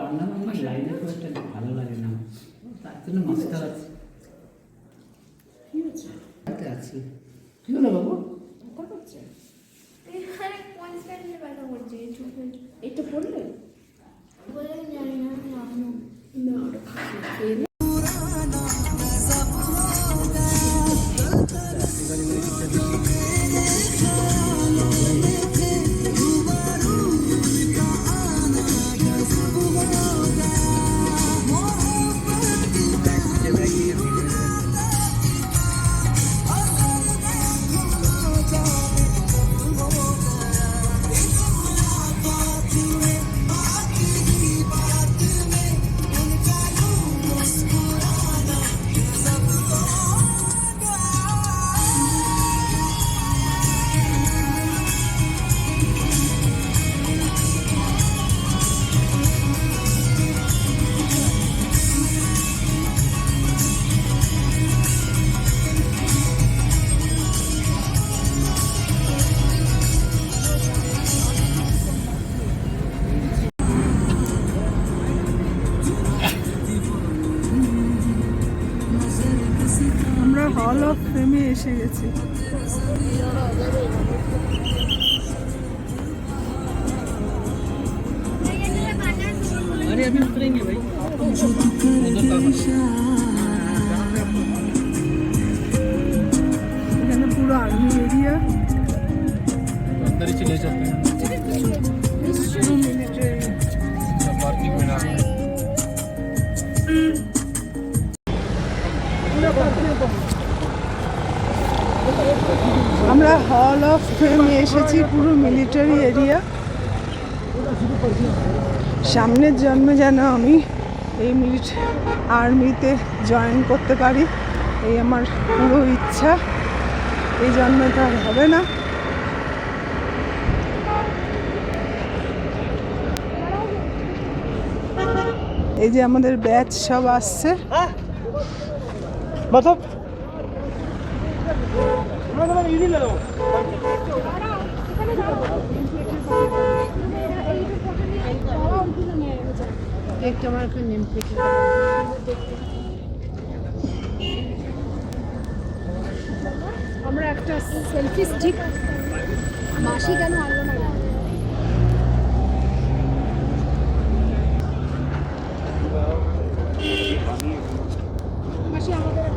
রান্না আমার লাইনে খুব একটা ভালো লাগে না, তার জন্য মাছটা আছে। ঠিক আছে, আছি। ঠিক আছে বাবু, এটা পড়লে জানি না হল অফ ফেমে এসে গেছি। এখানে পুরো আর্মি এরিয়া, चले जाते हैं पार्किंग में ना। আমরা হল অফ ফেমে এসেছি, পুরো মিলিটারি এরিয়া। সামনের জন্মে যেন আমি এই আর্মিতে জয়েন করতে পারি, এই আমার পুরো ইচ্ছা। এই জন্মে তো আর হবে না। এই যে আমাদের ব্যাচ সব আসছে। আমরা একটা সেলফি স্টিক মাসি কেন আনলো না? মাসি আমাদের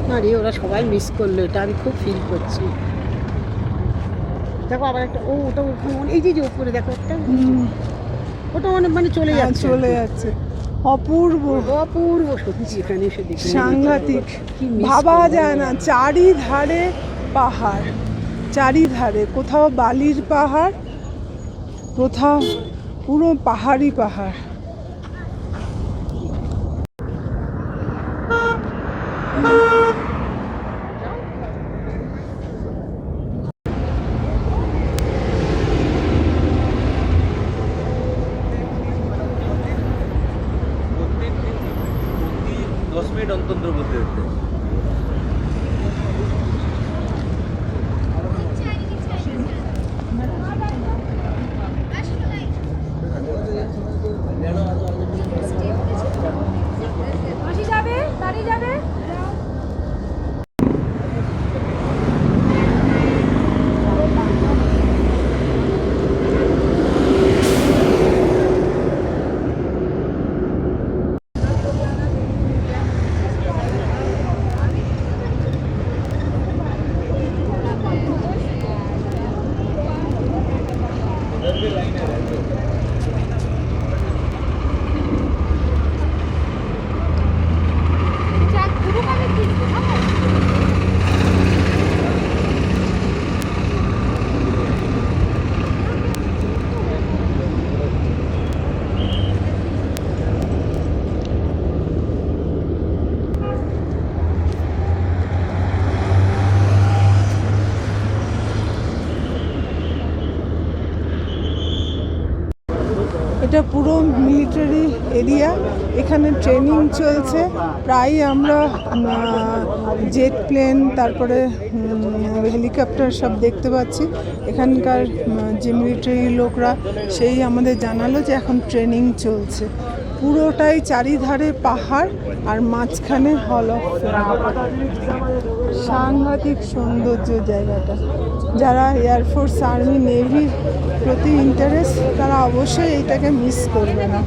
না রে, ওরা সবাই মিস করলো, এটা আমি খুব ফিল করছি। দেখো আবার একটা, ও ওটা এই যে উপরে দেখো একটা, ওটা মানে চলে যাচ্ছে, চলে যাচ্ছে। অপূর্ব অপূর্ব সত্যি, এখানে এসে দেখি সাংঘাতিক, ভাবা যায় না। চারিধারে পাহাড়, চারিধারে, কোথাও বালির পাহাড়, কোথাও পুরো পাহাড়ি পাহাড়। গণতন্ত্র বলতে যাবে, দাঁড়িয়ে যাবে। মিলিটারি এরিয়া, এখানে ট্রেনিং চলছে। প্রায় আমরা জেট প্লেন, তারপরে হেলিকপ্টার সব দেখতে পাচ্ছি। এখানকার যে মিলিটারি লোকরা সেই আমাদের জানালো যে এখন ট্রেনিং চলছে। পুরোটাই চারিধারে পাহাড় আর মাঝখানে হল অফ ফেম। সাংঘাতিক সৌন্দর্য জায়গাটা। যারা এয়ারফোর্স, আর্মি, নেভির প্রতি ইন্টারেস্ট তারা অবশ্যই এইটাকে মিস করবে না।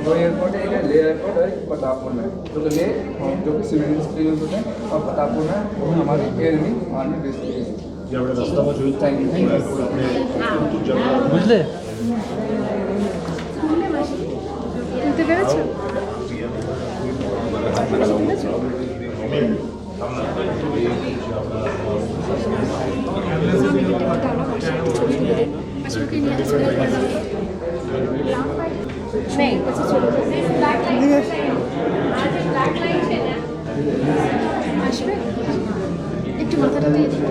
दो एयरपोर्ट है, एक ले एयरपोर्ट है, एक प्रतापपुर में। तो ले जो कि सिविलियन स्क्रीन होते हैं और प्रतापपुर में वो हमारे एयरविंग आर्मी बेस है। বুঝলে বুঝতে পেরেছো? नहीं আসবে একটু মাথাটা দিয়ে দিই।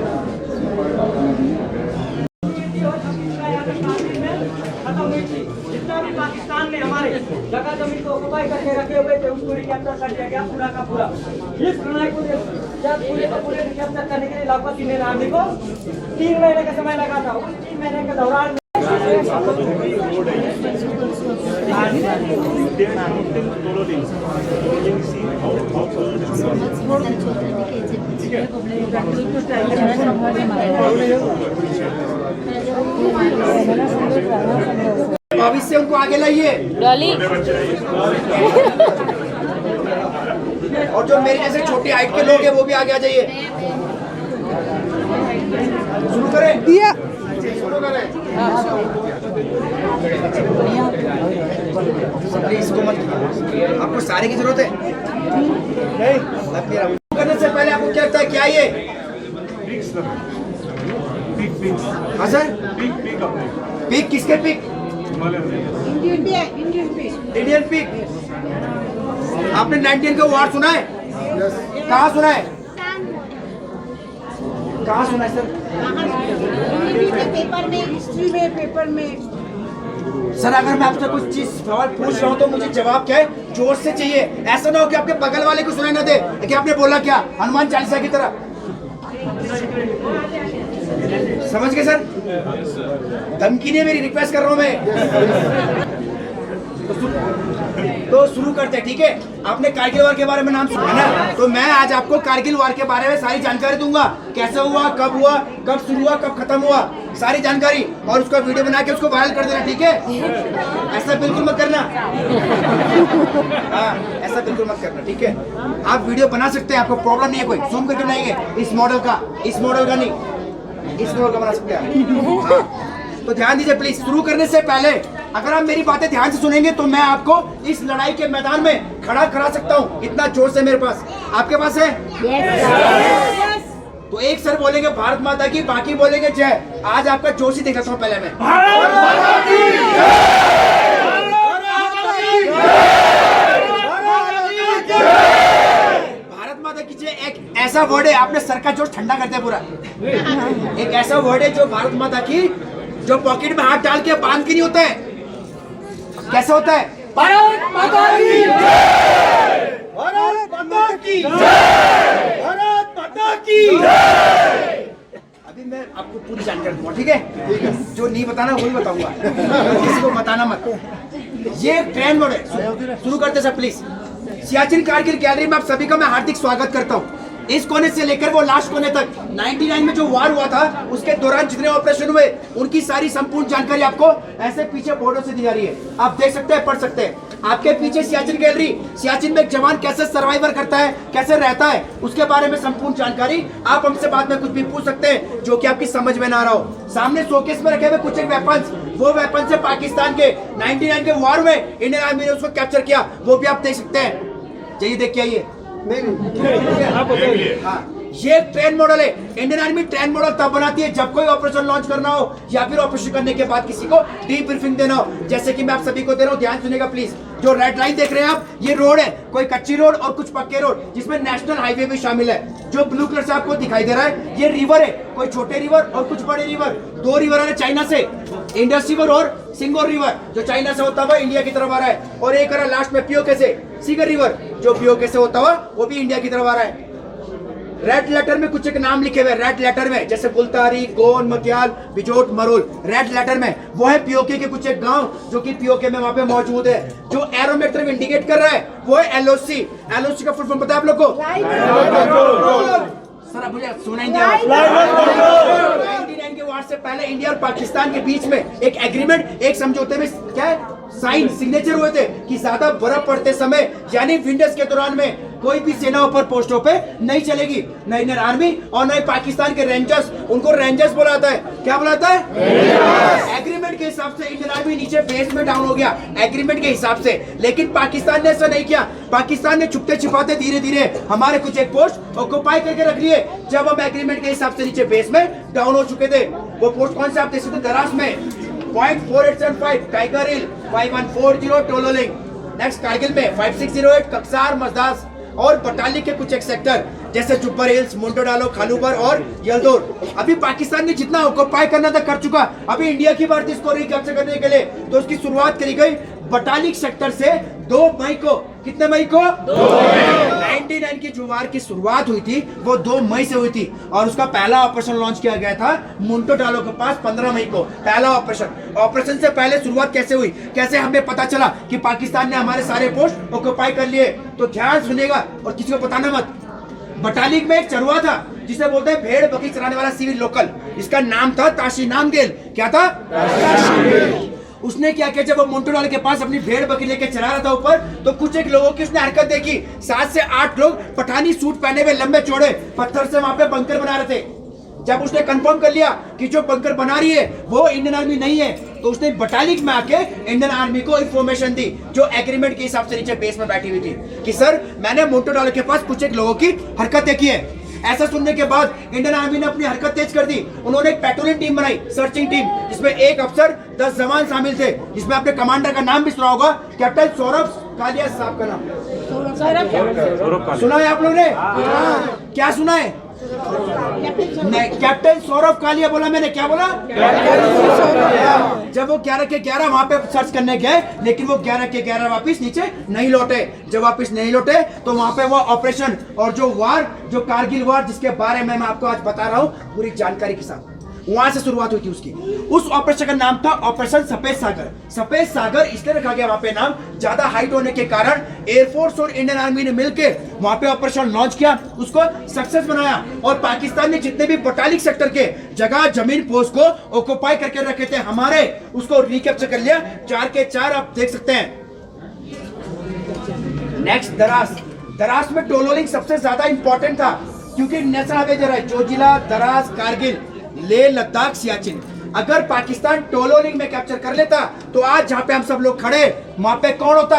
जितना भी पाकिस्तान में हमारे जगह जमीन को ऑक्युपाई करके रखे हुए थे उसको रिकैप्चर कर दिया गया पूरा का पूरा। इस लड़ाई को पूरे का पूरे रिकैप्चर करने के लिए लाखपत इंडियन आर्मी को 3 महीने का समय लगा था। उस 3 महीने के दौरान भविष्य से उनको आगे लाइए और जो मेरे जैसे छोटी हाइट के लोग हैं वो भी आगे आ जाइए। शुरू करें दिया इसको मत, आपको सारे की जरूरत है नहीं? करने से पहले आपको क्या लगता है क्या ये? हाँ सर, पीक किसके पीक? Indian peak. आपने 19 का वार सुना है? कहाँ सुना है? कहाँ सुना है सर? पेपर में, हिस्ट्री में, पेपर में। सर अगर मैं आपसे कुछ चीज सवाल पूछ रहा हूँ तो मुझे जवाब क्या है जोर से चाहिए। ऐसा ना हो कि आपके बगल वाले को सुनाई ना दे कि आपने बोला क्या, हनुमान चालीसा की तरह। समझ गए सर? धमकी नहीं, मेरी रिक्वेस्ट कर रहा हूँ मैं। तो शुरू करते हैं, ठीक है? आपने कारगिल वार के बारे में नाम सुना है ना? तो मैं आज आपको कारगिल वार के बारे में सारी जानकारी दूंगा। कैसे हुआ, कब शुरू हुआ, कब खत्म हुआ, सारी जानकारी, और उसका वीडियो बना के उसको वायरल कर देना, ठीक है? ऐसा बिल्कुल मत करना। हाँ, ऐसा बिल्कुल मत करना, ठीक है? आप वीडियो बना सकते हैं, आपको प्रॉब्लम नहीं है कोई, जूम करके बनाएंगे। इस मॉडल का नहीं, इस मॉडल का बना सकते हैं। हाँ, तो ध्यान दीजिए प्लीज। शुरू करने से पहले अगर आप मेरी बातें ध्यान से सुनेंगे तो मैं आपको इस लड़ाई के मैदान में खड़ा करा सकता हूँ। इतना जोर से मेरे पास, आपके पास है? तो एक सर बोलेंगे भारत माता की, बाकी बोलेंगे जय। आज आपका जोश ही दिखाता हूँ पहले मैं। भारत माता की जय एक ऐसा वर्ड है, आपने सर का जोश ठंडा कर दिया पूरा। एक ऐसा वर्ड है जो भारत माता की, जो पॉकेट में हाथ डाल के बांध के नहीं होता है। कैसा होता है? भारत माता की जय, भारत माता की जय, भारत माता की जय। अभी मैं आपको पूरी जानकारी दूंगा, ठीक है? जो नहीं बताना वही बताऊंगा, किसी को बताना मत। ये ट्रेन मोड है। शुरू करते sir please. Siachen Kargil gallery में आप सभी का मैं हार्दिक स्वागत करता हूँ। इस कोने से लेकर वो लास्ट कोने तक 99 में जो वार हुआ था उसके दौरान जितने ऑपरेशन हुए उनकी सारी संपूर्ण जानकारी आपको ऐसे पीछे बोर्डों से दी जा रही है। आप देख सकते हैं, पढ़ सकते हैं। आपके पीछे सियाचिन गैलरी, सियाचिन में एक जवान कैसे सर्वाइवर करता है, कैसे रहता है, उसके बारे में संपूर्ण जानकारी आप हमसे बाद में कुछ भी पूछ सकते हैं जो कि आपकी समझ में ना रहा हो। सामने शोकेस में रखे हुए कुछ एक वेपन्स, वो वेपन से पाकिस्तान के 99 के वॉर में इंडियन आर्मी ने उसको कैप्चर किया, वो भी आप देख सकते हैं। चाहिए देख के आइए। हाँ, ये ट्रेन मॉडल है। इंडियन आर्मी ट्रेन मॉडल तब बनाती है जब कोई ऑपरेशन लॉन्च करना हो या फिर ऑपरेशन करने के बाद किसी को डीप ब्रीफिंग देना हो, जैसे कि मैं आप सभी को दे रहा हूं, ध्यान सुनिएगा प्लीज। जो रेड लाइन देख रहे हैं आप, ये रोड है, कोई कच्ची रोड और कुछ पक्के रोड, जिसमें नेशनल हाईवे भी शामिल है। जो ब्लू कलर से आपको दिखाई दे रहा है, ये रिवर है, कोई छोटे रिवर और कुछ बड़े रिवर। दो रिवर है चाइना से, इंडस रिवर और सिंगोर रिवर, जो चाइना से होता हुआ इंडिया की तरफ आ रहा है, और एक लास्ट में पीओके से सीगर रिवर, जो पीओके से होता हुआ वो भी इंडिया की तरफ आ रहा है। रेड लेटर में कुछ एक नाम लिखे हुए, रेड लेटर में, जैसे बुल्तारी, गोन, मतियाल, बिजोट, मरोल, रेड लेटर में वो है पीओके के कुछ एक गांव जो कि पीओके में वहां पे मौजूद है। जो एरो में तरफ इंडिकेट कर रहा है वो है एलओसी। एलओसी का फुल फॉर्म पता है आप लोग को? सर मुझे सुना इंडिया 99 के वार से पहले इंडिया और पाकिस्तान के बीच में एक एग्रीमेंट, एक समझौते में क्या है, साइन, सिग्नेचर हुए थे कि ज्यादा बर्फ पड़ते समय यानी विंटर्स के दौरान में कोई भी सेना ऊपर पोस्टों पे नहीं चलेगी, न इंडियन आर्मी और न पाकिस्तान के रेंजर्स। उनको रेंजर्स बुलाता है, क्या बुलाता है? एग्रीमेंट के हिसाब से इंडियन आर्मी नीचे बेस में डाउन हो गया, एग्रीमेंट के हिसाब से। लेकिन पाकिस्तान ने ऐसा नहीं किया, पाकिस्तान ने छुपते छिपाते धीरे धीरे हमारे कुछ एक पोस्ट ऑक्युपाई करके रख लिए। जब हम एग्रीमेंट के हिसाब से नीचे बेस में डाउन हो चुके थे, वो पोस्ट कौन से आप देख सकते हैं? दरास में 0.4875 टाइगर हिल, 5140 टोलोलिंग, नेक्स्ट कारगिल में 5608 कक्सार मजदास, और बटाली के कुछ एक सेक्टर जैसे जुब्बर हिल्स, मुंडो डालो, खालूबर और यलदौर। अभी पाकिस्तान ने जितना ऑक्युपाई करना था कर चुका। अभी इंडिया की बात इसको रिकैप्चर करने के लिए तो उसकी शुरुआत करी गई बटालिक सेक्टर से 2 मई को। कितने मई को? 99 की जो वार की शुरुआत हुई थी वो 2 मई से हुई थी, और उसका पहला ऑपरेशन लॉन्च किया गया था मुंटो डालो के पास 15 मई को। पहला ऑपरेशन। ऑपरेशन से पहले शुरुआत कैसे हुई, कैसे हमें पता चला कि पाकिस्तान ने हमारे सारे पोस्ट ऑक्युपाई कर लिए, तो ध्यान सुनिएगा और किसी को बताना मत। बटालिक में एक चरवा था जिसे बोलते हैं भेड़ बकरी चराने वाला सिविल लोकल, इसका नाम था ताशी नामगेल। क्या था? उसने क्या किया, जब वो मुंटोडाल के पास अपनी भेड़ बकरी लेके चला रहा था ऊपर, तो कुछ एक लोगों की उसने हरकत देखी। 7 से 8 लोग पठानी सूट पहने हुए लंबे चौड़े पत्थर से वहां पे बंकर बना रहे थे। जब उसने कंफर्म कर लिया कि जो बंकर बना रही है वो इंडियन आर्मी नहीं है, तो उसने बटालिक में आके इंडियन आर्मी को इंफॉर्मेशन दी, जो एग्रीमेंट के हिसाब से नीचे बेस में बैठी हुई थी, कि सर मैंने मुंटोडाल के पास कुछ एक लोगों की हरकत देखी है। ऐसा सुनने के बाद इंडियन आर्मी ने अपनी हरकत तेज कर दी। उन्होंने एक पेट्रोलिंग टीम बनाई, सर्चिंग टीम, जिसमें एक अफसर 10 जवान शामिल थे, जिसमें अपने कमांडर का नाम भी सुना होगा, कैप्टन सौरभ कालिया साहब का नाम सुना है आप लोगों ने? क्या सुना है? कैप्टन सौरभ कालिया बोला मैंने, क्या बोला? जब वो 11 के 11 वहां पे सर्च करने गए, लेकिन वो 11 के 11 वापस नीचे नहीं लौटे। जब वापस नहीं लौटे तो वहां पे वो ऑपरेशन और जो वार, जो कारगिल वार जिसके बारे में मैं आपको आज बता रहा हूं पूरी जानकारी के साथ, वहां से शुरुआत हुई थी उसकी। उस ऑपरेशन का नाम था ऑपरेशन सफेद सागर। सफेद सागर इसलिए रखा गया वहां पे नाम, ज्यादा हाइट होने के कारण एयरफोर्स और इंडियन आर्मी ने मिलकर वहां पे ऑपरेशन लॉन्च किया, उसको सक्सेस बनाया, और पाकिस्तान ने जितने भी बटालिक सेक्टर के जगह जमीन पोस्ट को ऑक्युपाई करके रखे थे हमारे, उसको रिकैप्चर कर लिया। 4 के 4 आप देख सकते हैं। नेक्स्ट दरास। दरास में टोलोलिंग सबसे ज्यादा इंपॉर्टेंट था, क्योंकि नेशनल हाईवे जो है जोजिला, दरास, कारगिल, लेह, लद्दाख, सियाचिन, अगर पाकिस्तान टोलोलिंग में कैप्चर कर लेता तो आज जहां पे हम सब लोग खड़े वहां पे कौन होता?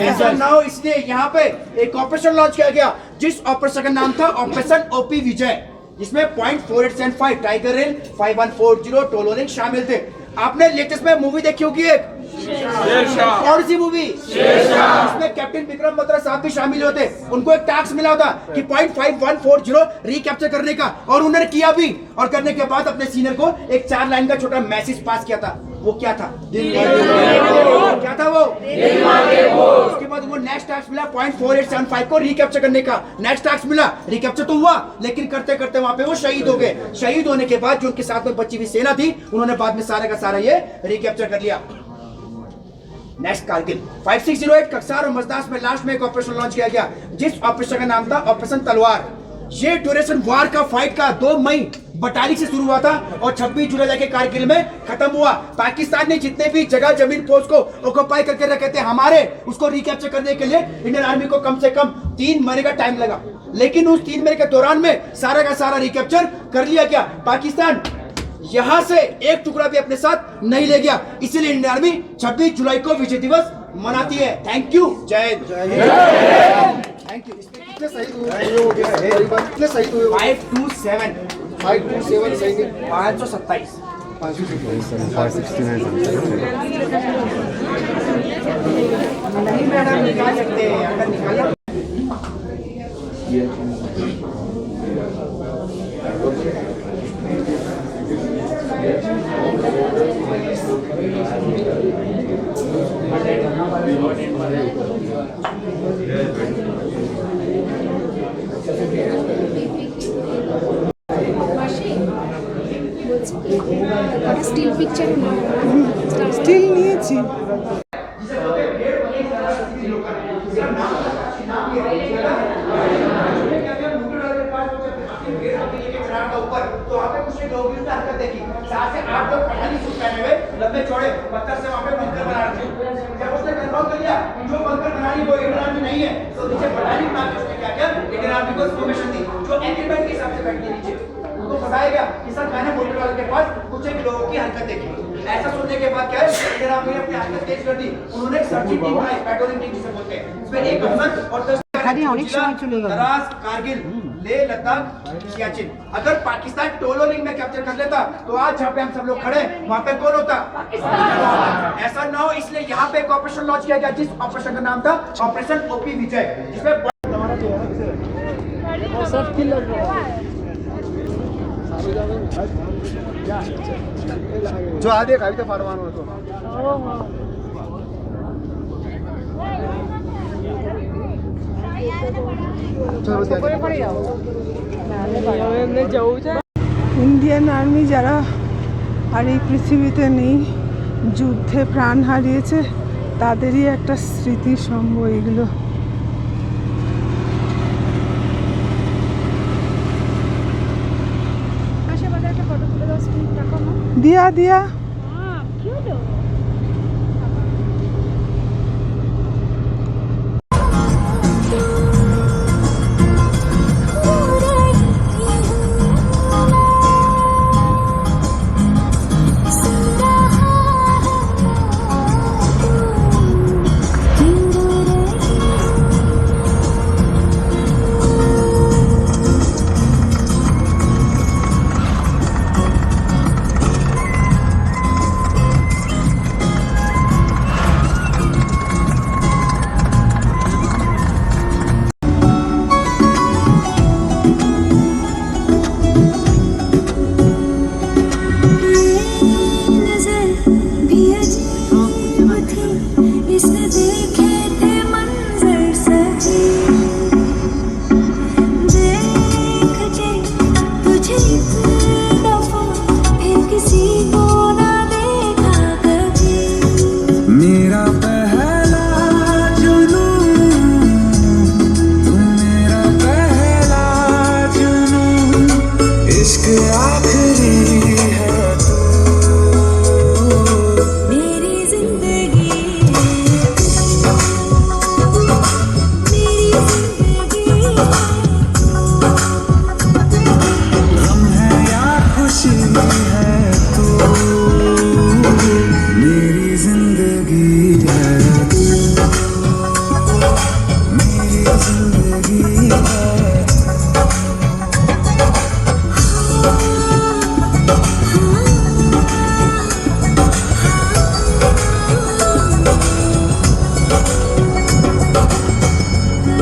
ऐसा ना हो, इसलिए यहाँ पे एक ऑपरेशन लॉन्च किया गया, जिस ऑपरेशन का नाम था ऑपरेशन ओपी विजय, जिसमें 0.4875 टाइगर हिल, 5140 टोलोलिंग शामिल थे। आपने लेटेस्ट में मूवी देखी होगी एक, कौन सी मूवी? इसमें कैप्टन विक्रम बत्रा साहब भी शामिल होते। उनको एक टास्क मिला होता कि 0.5140 रिकैप्चर करने का, और उन्होंने किया भी, और करने के बाद अपने सीनियर को एक 4 लाइन का छोटा मैसेज पास किया था। वो क्या था? क्या था वो? उसके बाद वो नेक्स्ट टास्क मिला 0.4875 को रिकैप्चर करने का। नेक्स्ट टास्क मिला, रिकैप्चर तो हुआ, लेकिन करते करते वहां पे वो शहीद हो गए। शहीद होने के बाद जो उनके साथ में बची हुई सेना थी, उन्होंने बाद में सारा का सारा ये रिकैप्चर कर लिया। नेक्स्ट कारगिल 5608 कक्सार और मजदास में लास्ट में एक ऑपरेशन लॉन्च किया गया, जिस ऑपरेशन का नाम था ऑपरेशन तलवार। ये ड्यूरेशन वार का, फाइट का 2 मई बटालिक से शुरू हुआ था और 26 जुलाई जाके कारगिल में खत्म हुआ। पाकिस्तान ने जितने भी जगह जमीन पोस्ट को ऑक्युपाई करके रखे थे हमारे, उसको रिकैप्चर करने के लिए इंडियन आर्मी को कम से कम 3 महीने का टाइम लगा। लेकिन उस 3 महीने के दौरान में सारा का सारा रिकैप्चर कर लिया गया। पाकिस्तान यहां से एक टुकड़ा भी अपने साथ नहीं ले गया। इसीलिए इंडियन आर्मी 26 जुलाई को विजय दिवस मनाती है। Thank you. जय हिंद। Thank you. कितने शहीद हुए? कितने शहीद हुए? 527 527 सैनिक 527 नहीं मैडम निकाल सकते हैं अगर निकाला। স্টিল পিকচার স্টিল নিয়েছি। तो वहाँ पे कुछ लोग भी हरकत देखी, 7 से 8 लोग पठानी सूट पहने हुए लंबे चौड़े पत्थर से वहाँ पे बंकर बना रहे थे। जब उसने कंफर्म कर लिया जो बंकर बनानी वो इंडियन आर्मी नहीं है, तो नीचे पठानी बना के उसने क्या किया, इंडियन आर्मी को इन्फॉर्मेशन दी जो एग्रीमेंट के हिसाब से बैठ गई नीचे। उनको बताया गया कि सर मैंने मोटर वाले के पास कुछ एक लोगों की हरकत देखी। ऐसा सुनने के बाद क्या है, इंडियन आर्मी ने अपनी हरकत तेज कर दी। उन्होंने एक सर्चिंग टीम बनाई, पेट्रोलिंग टीम जिसे बोलते हैं। इसमें एक अफसर और 10 द्रास, कारगिल, लेह, लद्दाख, सियाचिन। अगर पाकिस्तान टोलोलिंग में कैप्चर कर लेता तो आज जहाँ पे हम सब लोग खड़े वहाँ पे कौन होता? ऐसा ना हो, इसलिए यहाँ पे एक ऑपरेशन लॉन्च किया गया जिस ऑपरेशन का नाम था ऑपरेशन ओपी विजय, जिसमें जो आधे खाई तो फाड़वान हो तो ইন্ডিয়ান আর্মি যারা আর এই পৃথিবীতে নেই, যুদ্ধে প্রাণ হারিয়েছে, তাদেরই একটা স্মৃতিস্তম্ভ এগুলো। দিয়া দিয়া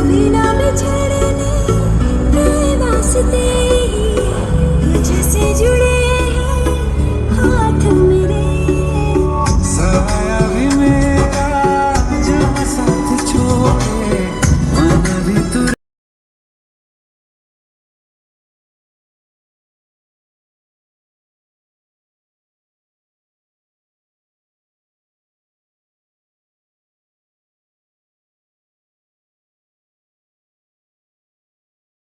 बिना बिछड़ने वास्ते